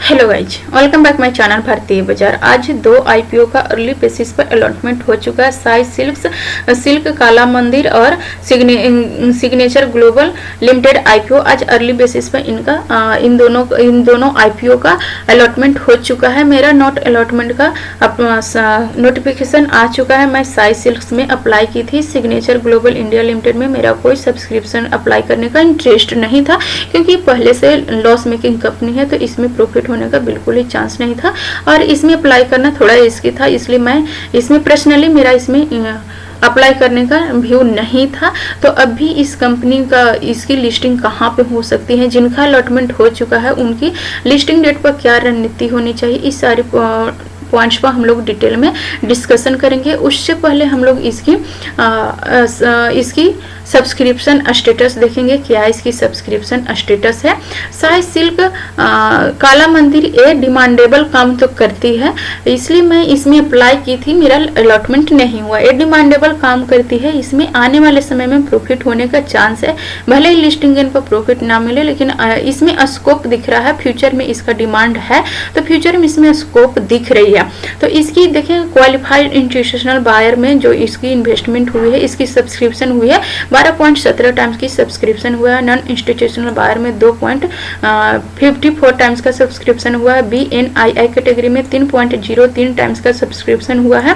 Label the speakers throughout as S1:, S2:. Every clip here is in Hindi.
S1: Hello guys, welcome back my channel भारतीय बाजार। आज 2 आईपीओ का अर्ली बेसिस पर अलॉटमेंट हो चुका है। साई सिल्क काला मंदिर और सिग्नेचर ग्लोबल लिमिटेड आईपीओ आज अर्ली बेसिस पर इनका इन दोनों आईपीओ का अलॉटमेंट हो चुका है। मेरा नोट अलॉटमेंट का नोटिफिकेशन आ चुका है। मैं साई सिल्क्स में अप्लाई की थी। सिग्नेचर ग्लोबल इंडिया लिमिटेड में मेरा कोई सब्सक्रिप्शन अप्लाई करने का इंटरेस्ट नहीं था, क्योंकि पहले से लॉस मेकिंग कंपनी है, तो इसमें प्रॉफिट होने का बिल्कुल ही चांस नहीं था और इसमें अप्लाई करना थोड़ा रिस्की था। इसलिए मैं इसमें पर्सनली मेरा इसमें अप्लाई करने का व्यू नहीं था। तो अब भी इस कंपनी का इसकी लिस्टिंग कहाँ पे हो सकती है, जिनका अलॉटमेंट हो चुका है उनकी लिस्टिंग डेट पर क्या रणनीति होनी चाहिए, इस सारी पॉइंट्स पर हम लोग डिटेल में डिस्कशन करेंगे। उससे पहले हम लोग इसकी सब्सक्रिप्शन स्टेटस देखेंगे। क्या इसकी सब्सक्रिप्शन स्टेटस है। साई सिल्क काला मंदिर ए डिमांडेबल काम तो करती है, इसलिए मैं इसमें अप्लाई की थी। मेरा अलॉटमेंट नहीं हुआ। ए डिमांडेबल काम करती है, इसमें आने वाले समय में प्रॉफिट होने का चांस है। भले ही लिस्टिंग गेन पर प्रॉफिट ना मिले, लेकिन इसमें स्कोप दिख रहा है। फ्यूचर में इसका डिमांड है, तो फ्यूचर में इसमें स्कोप दिख रही है। तो इसकी देखें, क्वालिफाइड इंस्टीट्यूशनल बायर में जो इसकी इन्वेस्टमेंट हुई है, इसकी सब्सक्रिप्शन हुई है 12.17 टाइम्स की सब्सक्रिप्शन हुआ है। नॉन इंस्टीट्यूशनल बायर में 2.54 टाइम्स का सब्सक्रिप्शन हुआ है। BNII कैटेगरी में 3.03 टाइम्स का सब्सक्रिप्शन हुआ है।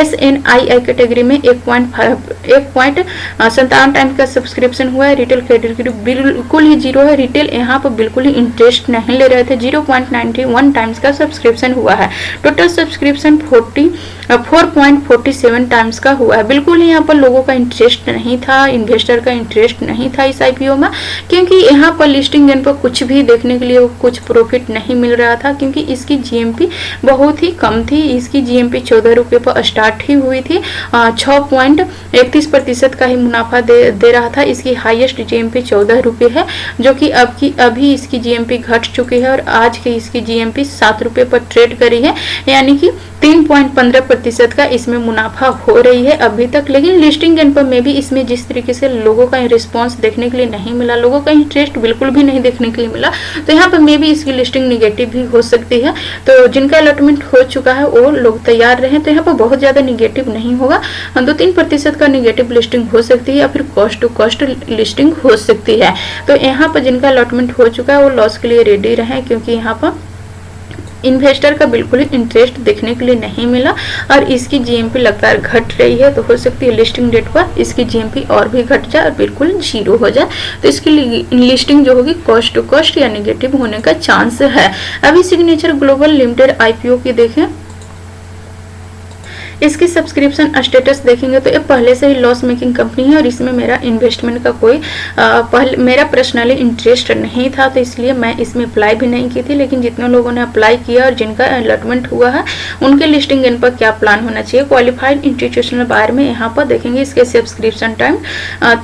S1: SNII कैटेगरी में 1.57 टाइम्स का सब्सक्रिप्शन हुआ है। रिटेल कैटेगरी बिल्कुल ही जीरो है। रिटेल यहाँ पर बिल्कुल ही इंटरेस्ट नहीं ले रहे थे। 0.91 टाइम्स का सब्सक्रिप्शन हुआ है। टोटल सब्सक्रिप्शन 4.47 टाइम्स का हुआ है। बिल्कुल ही यहाँ पर लोगों का इंटरेस्ट नहीं था, इन्वेस्टर का इंटरेस्ट नहीं था इस आईपीओ में, क्योंकि यहाँ पर लिस्टिंग गेन पर कुछ भी देखने के लिए कुछ प्रॉफिट नहीं मिल रहा था, क्योंकि इसकी जीएमपी बहुत ही कम थी। इसकी जीएमपी 14 रुपये पर स्टार्ट ही हुई थी। 6.31% का ही मुनाफा दे रहा था। इसकी हाईएस्ट जीएमपी 14 रुपये है, जो कि अभी इसकी जीएमपी घट चुकी है और आज की इसकी जीएमपी 7 रुपये पर ट्रेड करी है, यानी कि 3.15% का इसमें मुनाफा हो रही है अभी तक। लेकिन लिस्टिंग गेन पर में भी इसमें जिस तरीके से लोगों का रिस्पांस देखने के लिए नहीं मिला, लोगों का इंटरेस्ट बिल्कुल भी नहीं देखने के लिए मिला, तो यहाँ पर में भी इसकी लिस्टिंग निगेटिव भी हो सकती है। तो जिनका अलॉटमेंट हो चुका है वो लोग तैयार रहे, तो यहाँ पर बहुत ज्यादा निगेटिव नहीं होगा। 2-3% का निगेटिव लिस्टिंग हो सकती है या फिर कॉस्ट टू कॉस्ट लिस्टिंग हो सकती है। तो यहाँ पर जिनका अलॉटमेंट हो चुका है वो लॉस के लिए रेडी रहे, क्योंकि यहाँ पर इन्वेस्टर का बिल्कुल ही इंटरेस्ट देखने के लिए नहीं मिला और इसकी जीएमपी लगातार घट रही है। तो हो सकती है लिस्टिंग डेट पर इसकी जीएमपी और भी घट जाए और बिल्कुल जीरो हो जाए, तो इसकी लिस्टिंग जो होगी कॉस्ट टू कॉस्ट या निगेटिव होने का चांस है। अभी सिग्नेचर ग्लोबल लिमिटेड आईपीओ की देखें, इसकी सब्सक्रिप्शन स्टेटस देखेंगे तो ये पहले से ही लॉस मेकिंग कंपनी है और इसमें मेरा इन्वेस्टमेंट का कोई मेरा पर्सनली इंटरेस्ट नहीं था, तो इसलिए मैं इसमें अप्लाई भी नहीं की थी। लेकिन जितने लोगों ने अप्लाई किया और जिनका अलॉटमेंट हुआ है उनके लिस्टिंग इन पर क्या प्लान होना चाहिए। क्वालिफाइड इंस्टीट्यूशनल बायर में यहाँ पर देखेंगे इसके सब्सक्रिप्शन टाइम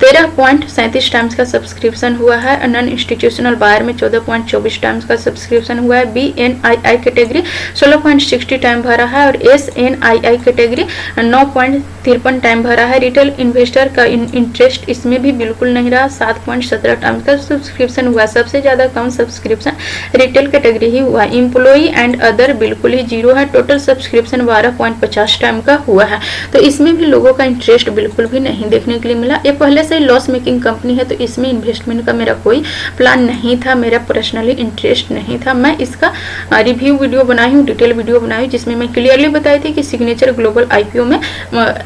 S1: 13.37 टाइम्स का सब्सक्रिप्शन हुआ है। नॉन इंस्टीट्यूशनल बायर में 14.24 टाइम्स का सब्सक्रिप्शन हुआ है। BNII कैटेगरी 16.60 टाइम भरा है और SNII कैटेगरी 9.53 टाइम भरा है। रिटेल इन्वेस्टर का इंटरेस्ट इसमें भी बिल्कुल नहीं रहा। 7.17 टाइम का सब्सक्रिप्शन हुआ। सबसे ज्यादा कम सब्सक्रिप्शन रिटेल कैटेगरी ही हुआ। एम्प्लॉई एंड अदर बिल्कुल ही जीरो है। टोटल सब्सक्रिप्शन 12.50 टाइम का हुआ है, तो इसमें भी लोगों का इंटरेस्ट बिल्कुल भी नहीं देखने के लिए मिला। ये पहले से लॉस मेकिंग कंपनी है, तो इसमें इन्वेस्टमेंट का मेरा कोई प्लान नहीं था, मेरा पर्सनली इंटरेस्ट नहीं था। मैं इसका रिव्यू वीडियो बनाई हूँ, डिटेल वीडियो बनाई हूँ, जिसमें मैं क्लियरली बताई थी कि सिग्नेचर ग्लोबल आईपीओ में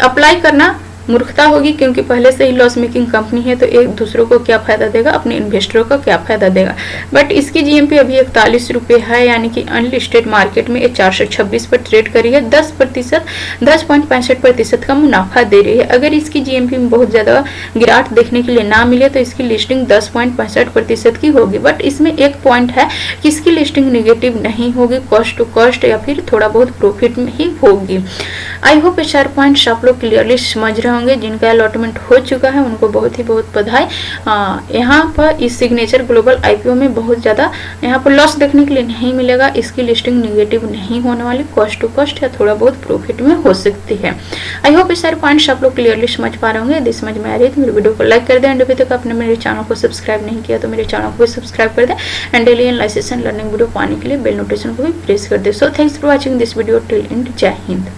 S1: अप्लाई करना मूर्खता होगी, क्योंकि पहले से ही लॉस मेकिंग कंपनी है, तो एक दूसरों को क्या फायदा देगा, अपने इन्वेस्टरों को क्या फायदा देगा। बट इसकी जीएमपी अभी 41 रुपये है, यानी कि अनलिस्टेड मार्केट में 426 पर ट्रेड करी है। 10.65% का मुनाफा दे रही है। अगर इसकी जीएमपी में बहुत ज्यादा गिरावट देखने के लिए ना मिले तो इसकी लिस्टिंग 10.65% की होगी। बट इसमें एक पॉइंट है कि इसकी लिस्टिंग निगेटिव नहीं होगी, कॉस्ट टू कॉस्ट या फिर थोड़ा बहुत प्रॉफिट में ही होगी। आई होप ये 4 पॉइंट्स आप लोग क्लियरली समझ रहे होंगे। जिनका अलॉटमेंट हो चुका है उनको बहुत ही बहुत बधाई। यहाँ पर इस सिग्नेचर ग्लोबल आईपीओ में बहुत ज़्यादा यहाँ पर लॉस देखने के लिए नहीं मिलेगा। इसकी लिस्टिंग निगेटिव नहीं होने वाली, कॉस्ट टू कॉस्ट या थोड़ा बहुत प्रॉफिट में हो सकती है। आई होप ये सारे पॉइंट्स आप लोग क्लियरली समझ पा रहे होंगे। यदि समझ में आ रही है तो मेरे वीडियो को लाइक कर दें एंड अभी तक आपने मेरे चैनल को सब्सक्राइब नहीं किया तो मेरे चैनल को भी सब्सक्राइब कर दें and daily analysis and learning video पाने के लिए बेल नोटिफिकेशन को भी प्रेस कर दें। So thanks for watching this video till and. जय हिंद।